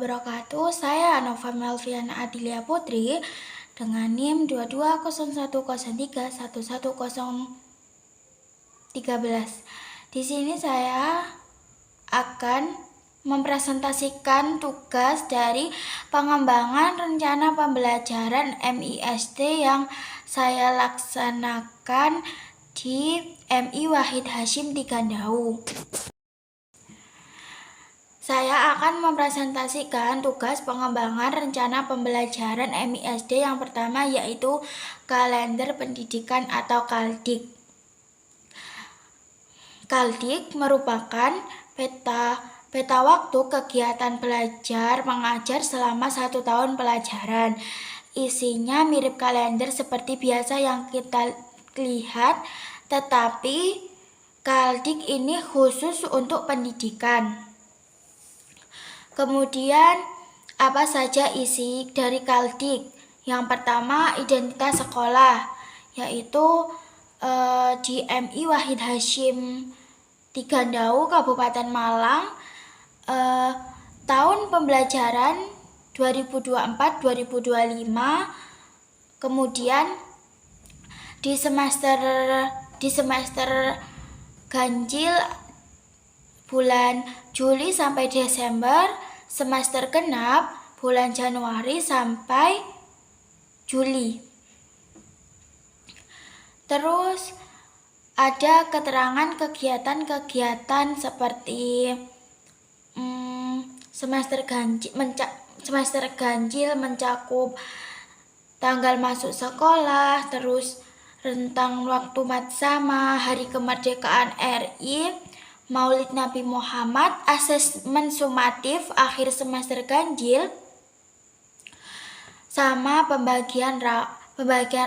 wabarakatuh. Saya Nova Melviana Adilia Putri dengan NIM 220103111013. Di sini saya akan mempresentasikan tugas dari pengembangan rencana pembelajaran MISD yang saya laksanakan di MI Wahid Hasyim Tigandau. Saya akan mempresentasikan tugas pengembangan rencana pembelajaran MISD yang pertama, yaitu kalender pendidikan atau KALDIK. KALDIK merupakan peta waktu kegiatan belajar mengajar selama 1 tahun pelajaran. Isinya mirip kalender seperti biasa yang kita lihat, tetapi KALDIK ini khusus untuk pendidikan. Kemudian, apa saja isi dari KALDIK? Yang pertama, identitas sekolah, yaitu di MI Wahid Hasyim Tigandau, Kabupaten Malang, tahun pembelajaran 2024-2025. Kemudian di semester ganjil bulan Juli sampai Desember, semester genap bulan Januari sampai Juli. Terus ada keterangan kegiatan-kegiatan seperti semester ganjil mencakup tanggal masuk sekolah, terus rentang waktu matsama, hari kemerdekaan RI, Maulid Nabi Muhammad, asesmen sumatif akhir semester ganjil, sama pembagian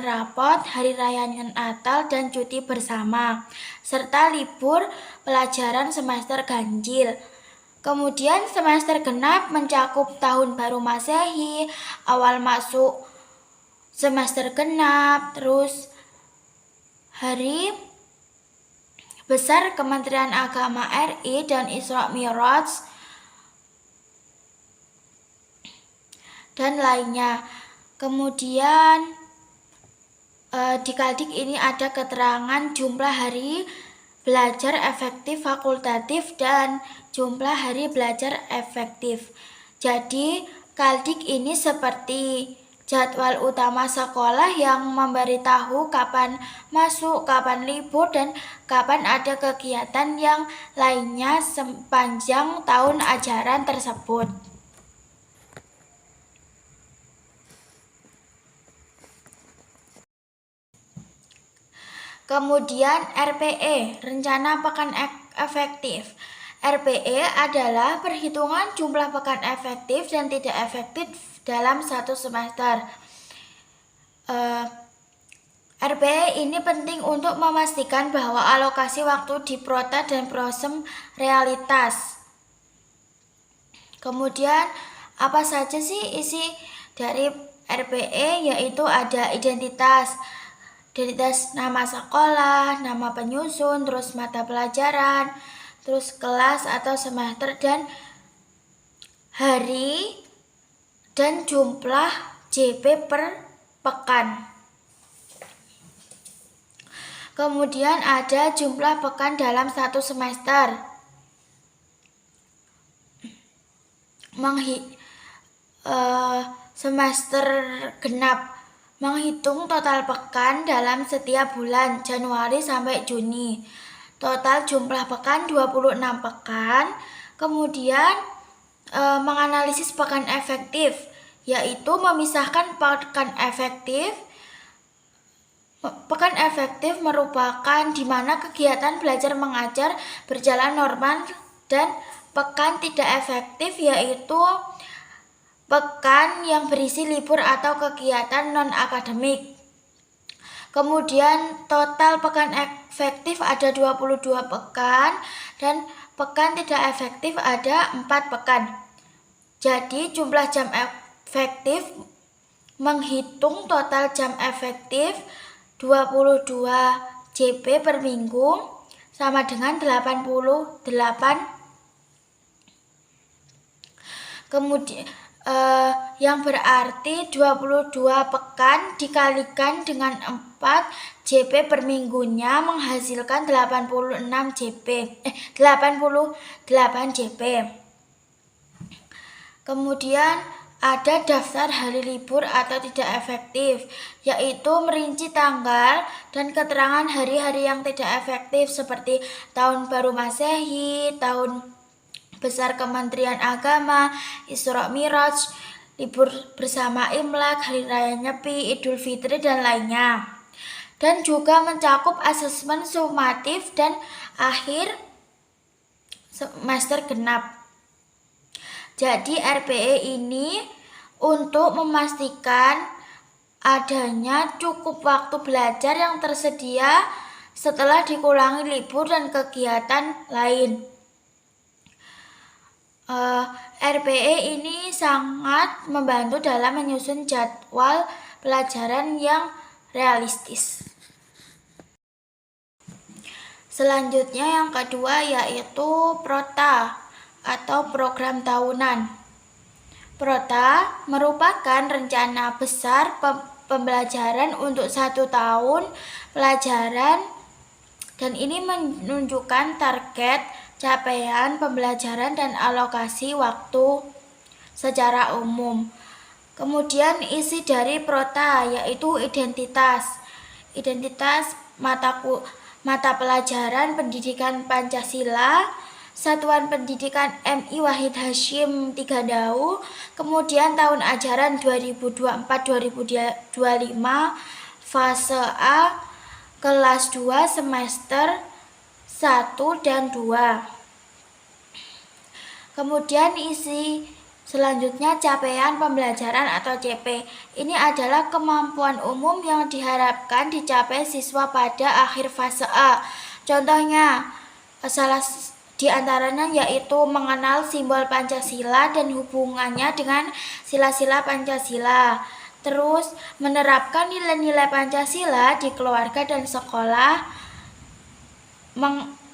rapot, hari raya Natal dan cuti bersama, serta libur pelajaran semester ganjil. Kemudian semester genap mencakup tahun baru Masehi, awal masuk semester genap, terus hari besar Kementerian Agama RI dan Isra Mi'raj dan lainnya. Kemudian di KALDIK ini ada keterangan jumlah hari belajar efektif fakultatif dan jumlah hari belajar efektif. Jadi KALDIK ini seperti jadwal utama sekolah yang memberitahu kapan masuk, kapan libur, dan kapan ada kegiatan yang lainnya sepanjang tahun ajaran tersebut. Kemudian RPE, Rencana Pekan Efektif. RPE adalah perhitungan jumlah pekan efektif dan tidak efektif dalam satu semester. RPE ini penting untuk memastikan bahwa alokasi waktu di Prota dan Prosem realitas. Kemudian, apa saja sih isi dari RPE? Yaitu ada identitas nama sekolah, nama penyusun, terus mata pelajaran, terus kelas atau semester, dan hari dan jumlah JP per pekan. Kemudian ada jumlah pekan dalam satu semester. Semester genap menghitung total pekan dalam setiap bulan Januari sampai Juni. Total jumlah pekan 26 pekan. Kemudian menganalisis pekan efektif, yaitu memisahkan pekan efektif. Pekan efektif merupakan di mana kegiatan belajar mengajar berjalan normal, dan pekan tidak efektif yaitu pekan yang berisi libur atau kegiatan non-akademik. Kemudian total pekan efektif ada 22 pekan dan pekan tidak efektif ada 4 pekan. Jadi jumlah jam efektif menghitung total jam efektif 22 JP per minggu sama dengan 88. Kemudian yang berarti 22 pekan dikalikan dengan 4 JP per minggunya menghasilkan 88 JP. Kemudian ada daftar hari libur atau tidak efektif, yaitu merinci tanggal dan keterangan hari-hari yang tidak efektif seperti Tahun Baru Masehi, Tahun Besar Kementerian Agama, Isra Miraj, libur bersama Imlek, Hari Raya Nyepi, Idul Fitri, dan lainnya. Dan juga mencakup asesmen sumatif dan akhir semester genap. Jadi RPE ini untuk memastikan adanya cukup waktu belajar yang tersedia setelah dikurangi libur dan kegiatan lain. RPE ini sangat membantu dalam menyusun jadwal pelajaran yang realistis. Selanjutnya yang kedua yaitu PROTA atau program tahunan. PROTA merupakan rencana besar pembelajaran untuk 1 tahun pelajaran dan ini menunjukkan target, capaian pembelajaran dan alokasi waktu secara umum. Kemudian isi dari PROTA yaitu identitas mata pelajaran pendidikan Pancasila, Satuan Pendidikan MI Wahid Hasyim Tigadau, kemudian tahun ajaran 2024-2025, fase A, kelas 2, semester 1 dan 2. Kemudian isi selanjutnya capaian pembelajaran atau CP. Ini adalah kemampuan umum yang diharapkan dicapai siswa pada akhir fase A. Contohnya, salah di antaranya yaitu mengenal simbol Pancasila dan hubungannya dengan sila-sila Pancasila. Terus menerapkan nilai-nilai Pancasila di keluarga dan sekolah,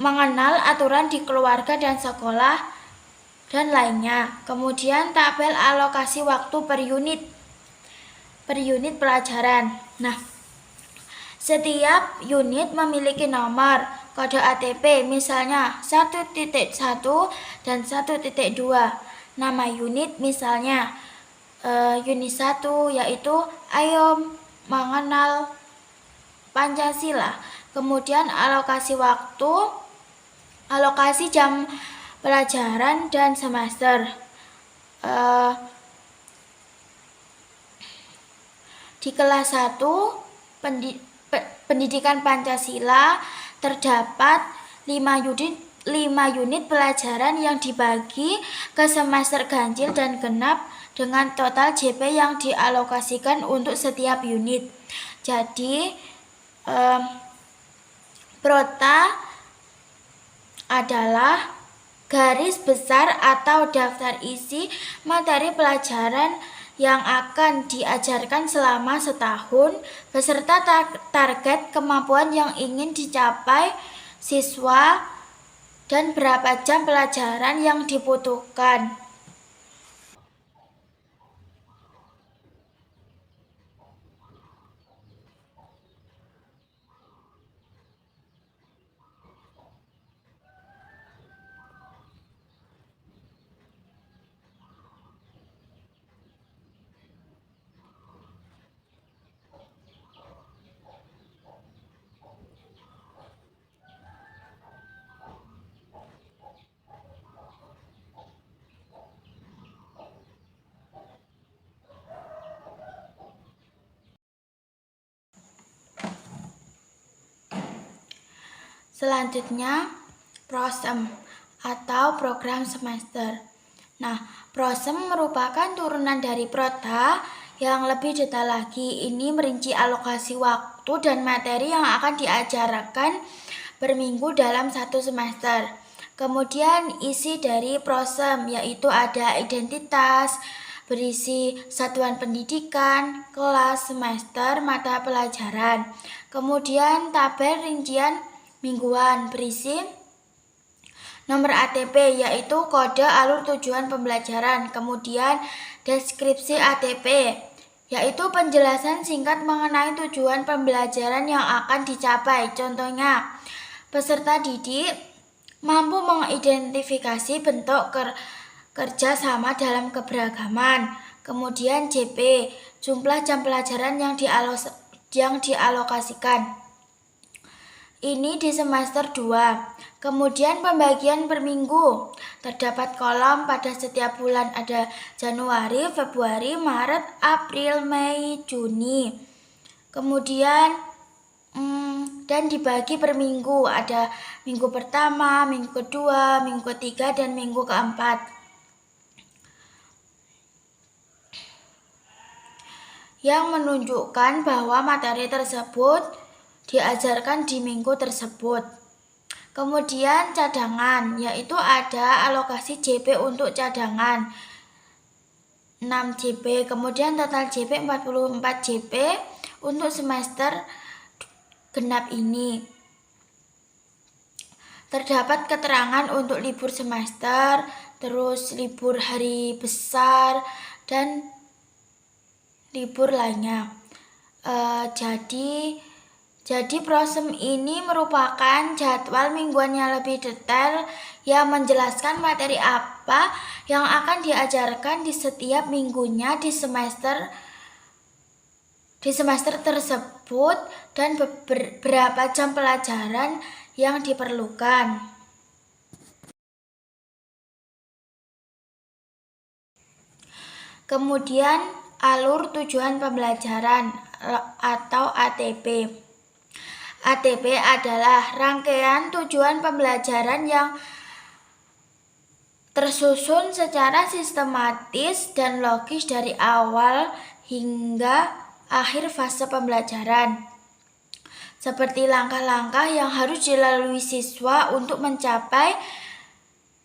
mengenal aturan di keluarga dan sekolah, dan lainnya. Kemudian tabel alokasi waktu per unit pelajaran. Nah, setiap unit memiliki nomor kode ATP, misalnya 1.1 dan 1.2. Nama unit misalnya unit 1 yaitu ayo mengenal Pancasila. Kemudian alokasi waktu, alokasi jam pelajaran dan semester. Di kelas 1 pendidikan Pancasila terdapat 5 unit pelajaran yang dibagi ke semester ganjil dan genap dengan total JP yang dialokasikan untuk setiap unit. Jadi PROTA adalah garis besar atau daftar isi materi pelajaran yang akan diajarkan selama setahun beserta target kemampuan yang ingin dicapai siswa dan berapa jam pelajaran yang dibutuhkan. Selanjutnya, PROSEM atau program semester. Nah, PROSEM merupakan turunan dari PROTA yang lebih detail lagi. Ini merinci alokasi waktu dan materi yang akan diajarkan per minggu dalam 1 semester. Kemudian isi dari PROSEM yaitu ada identitas, berisi satuan pendidikan, kelas, semester, mata pelajaran. Kemudian tabel rincian mingguan berisi nomor ATP, yaitu kode alur tujuan pembelajaran. Kemudian deskripsi ATP, yaitu penjelasan singkat mengenai tujuan pembelajaran yang akan dicapai. Contohnya, peserta didik mampu mengidentifikasi bentuk kerja sama dalam keberagaman. Kemudian JP, jumlah jam pelajaran yang dialokasikan. Ini di semester 2. Kemudian pembagian per minggu. Terdapat kolom pada setiap bulan, ada Januari, Februari, Maret, April, Mei, Juni. Kemudian dan dibagi per minggu, ada minggu pertama, minggu kedua, minggu ketiga, dan minggu keempat. Yang menunjukkan bahwa materi tersebut diajarkan di minggu tersebut. Kemudian cadangan, yaitu ada alokasi JP untuk cadangan 6 JP, kemudian total JP 44 JP untuk semester genap ini. Terdapat keterangan untuk libur semester, terus libur hari besar, dan libur lainnya. Jadi prosem ini merupakan jadwal mingguan yang lebih detail yang menjelaskan materi apa yang akan diajarkan di setiap minggunya di semester tersebut dan berapa jam pelajaran yang diperlukan. Kemudian alur tujuan pembelajaran atau ATP. ATP adalah rangkaian tujuan pembelajaran yang tersusun secara sistematis dan logis dari awal hingga akhir fase pembelajaran. Seperti langkah-langkah yang harus dilalui siswa untuk mencapai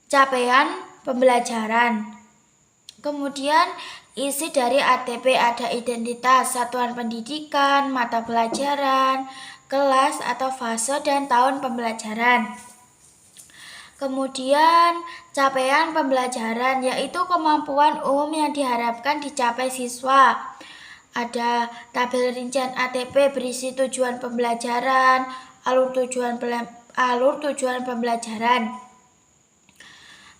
capaian pembelajaran. Kemudian isi dari ATP ada identitas, satuan pendidikan, mata pelajaran, kelas atau fase, dan tahun pembelajaran. Kemudian capaian pembelajaran, yaitu kemampuan umum yang diharapkan dicapai siswa. Ada tabel rincian ATP berisi tujuan pembelajaran, alur tujuan pembelajaran.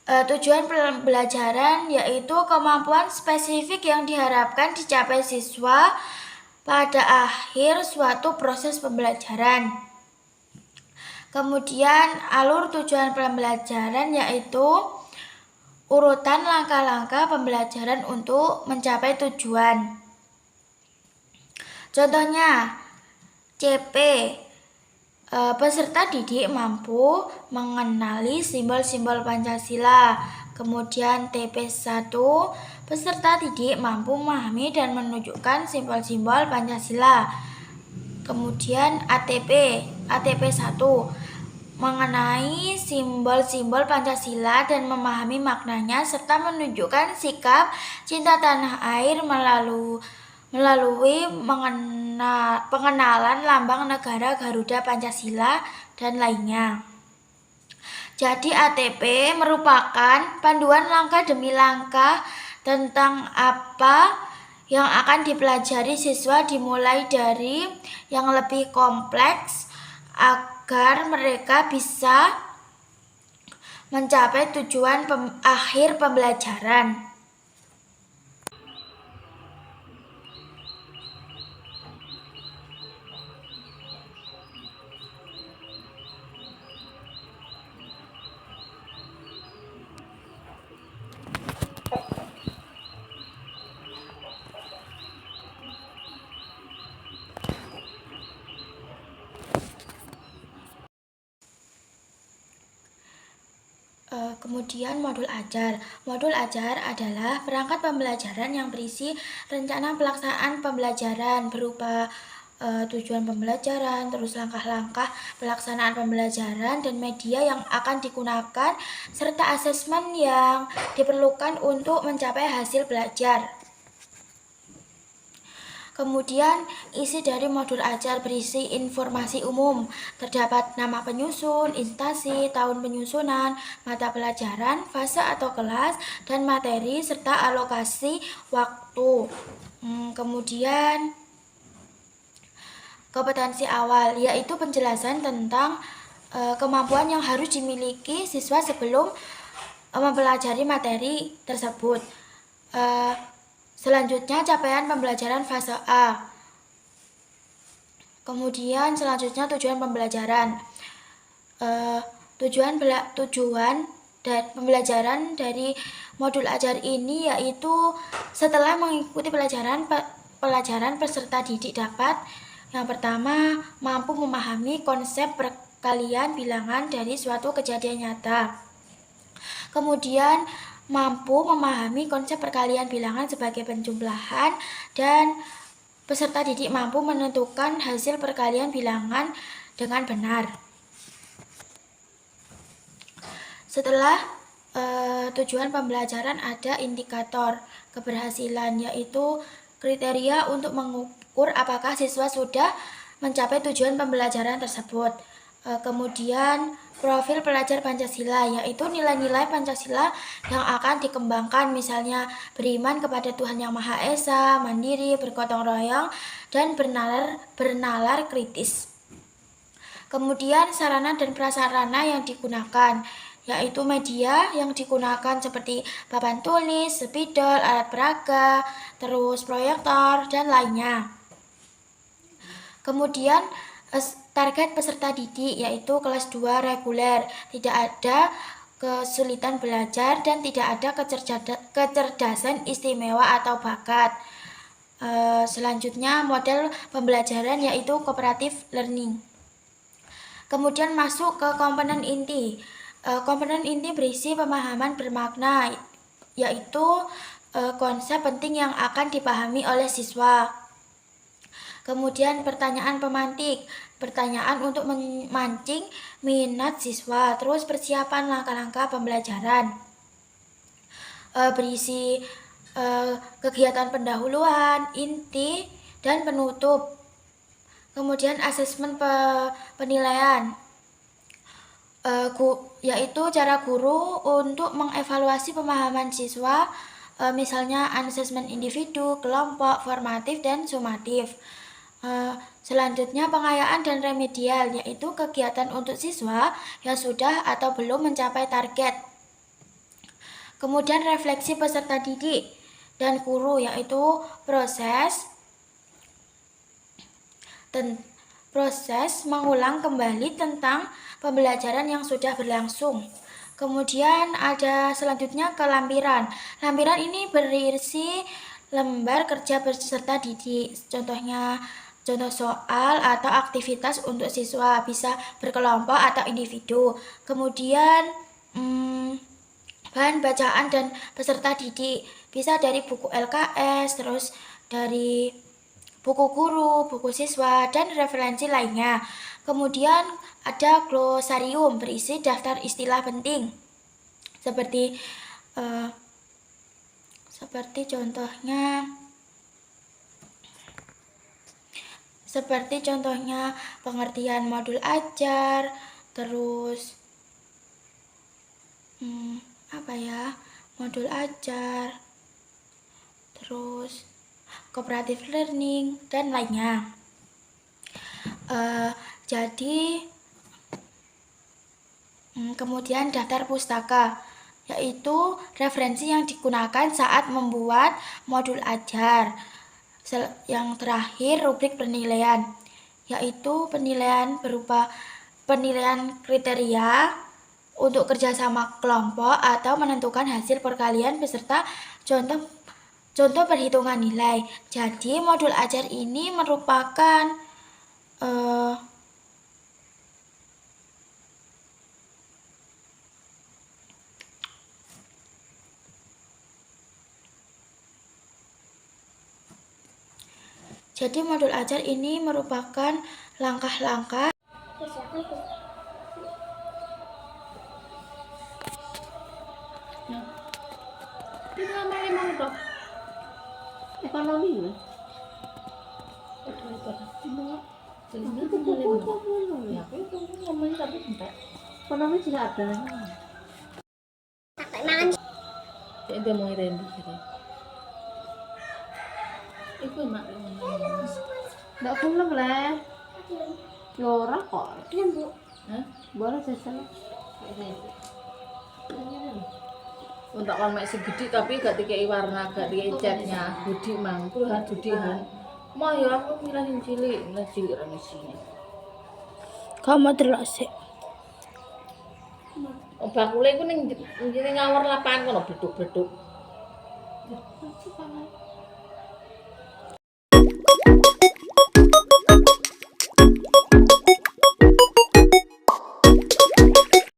Tujuan pembelajaran yaitu kemampuan spesifik yang diharapkan dicapai siswa pada akhir suatu proses pembelajaran. Kemudian alur tujuan pembelajaran yaitu urutan langkah-langkah pembelajaran untuk mencapai tujuan. Contohnya, CP, peserta didik mampu mengenali simbol-simbol Pancasila. Kemudian TP1, peserta didik mampu memahami dan menunjukkan simbol-simbol Pancasila. Kemudian ATP1, mengenai simbol-simbol Pancasila dan memahami maknanya serta menunjukkan sikap cinta tanah air melalui pengenalan lambang negara Garuda Pancasila dan lainnya. Jadi ATP merupakan panduan langkah demi langkah tentang apa yang akan dipelajari siswa, dimulai dari yang lebih kompleks agar mereka bisa mencapai tujuan akhir pembelajaran. Kemudian modul ajar. Modul ajar adalah perangkat pembelajaran yang berisi rencana pelaksanaan pembelajaran berupa tujuan pembelajaran, terus langkah-langkah pelaksanaan pembelajaran dan media yang akan digunakan, serta asesmen yang diperlukan untuk mencapai hasil belajar. Kemudian, isi dari modul ajar berisi informasi umum. Terdapat nama penyusun, instansi, tahun penyusunan, mata pelajaran, fase atau kelas, dan materi, serta alokasi waktu. Kemudian, kompetensi awal, yaitu penjelasan tentang kemampuan yang harus dimiliki siswa sebelum mempelajari materi tersebut. Selanjutnya, capaian pembelajaran fase A. Kemudian selanjutnya tujuan pembelajaran. Tujuan dan pembelajaran dari modul ajar ini yaitu setelah mengikuti pelajaran peserta didik dapat yang pertama mampu memahami konsep perkalian bilangan dari suatu kejadian nyata. Kemudian mampu memahami konsep perkalian bilangan sebagai penjumlahan dan peserta didik mampu menentukan hasil perkalian bilangan dengan benar. Setelah tujuan pembelajaran ada indikator keberhasilan, yaitu kriteria untuk mengukur apakah siswa sudah mencapai tujuan pembelajaran tersebut. Kemudian profil pelajar Pancasila, yaitu nilai-nilai Pancasila yang akan dikembangkan, misalnya beriman kepada Tuhan Yang Maha Esa, mandiri, bergotong royong, dan bernalar kritis. Kemudian sarana dan prasarana yang digunakan, yaitu media yang digunakan seperti papan tulis, spidol, alat peraga, terus proyektor, dan lainnya. Kemudian target peserta didik yaitu kelas 2 reguler, tidak ada kesulitan belajar dan tidak ada kecerdasan istimewa atau bakat. Selanjutnya model pembelajaran yaitu cooperative learning. Kemudian masuk ke komponen inti. Komponen inti berisi pemahaman bermakna, yaitu konsep penting yang akan dipahami oleh siswa. Kemudian pertanyaan pemantik, pertanyaan untuk memancing minat siswa. Terus persiapan langkah-langkah pembelajaran, berisi kegiatan pendahuluan, inti, dan penutup. Kemudian asesmen penilaian, yaitu cara guru untuk mengevaluasi pemahaman siswa, misalnya asesmen individu, kelompok, formatif, dan sumatif. Selanjutnya pengayaan dan remedial, yaitu kegiatan untuk siswa yang sudah atau belum mencapai target. Kemudian refleksi peserta didik dan guru, yaitu proses mengulang kembali tentang pembelajaran yang sudah berlangsung. Kemudian ada selanjutnya ke lampiran. Lampiran ini berisi lembar kerja peserta didik. Contoh soal atau aktivitas untuk siswa, bisa berkelompok atau individu. Kemudian bahan bacaan dan peserta didik, bisa dari buku LKS, terus dari buku guru, buku siswa, dan referensi lainnya. Kemudian ada glosarium berisi daftar istilah penting seperti contohnya pengertian modul ajar, terus modul ajar, terus cooperative learning, dan lainnya. Kemudian daftar pustaka, yaitu referensi yang digunakan saat membuat modul ajar. Yang terakhir rubrik penilaian, yaitu penilaian berupa penilaian kriteria untuk kerjasama kelompok atau menentukan hasil perkalian beserta contoh perhitungan nilai. Jadi modul ajar ini merupakan langkah-langkah ekonomi. Ya, aku ngomong tapi enggak. Namanya tidak ada. Jadi dia mau Randy gitu. Iku mak ngomong. Enggak film lah. Ya ora kok. Hah? Boleh sesel. Untuk kon mek segede tapi gak dikei warna, gak dikei catnya. Budi mang, puluhan budihan. Mau ya aku milih yang cilik ra sini. Kamu delok sik. Oh, bakule iku ning ngawur lapangan kono beduk-beduk.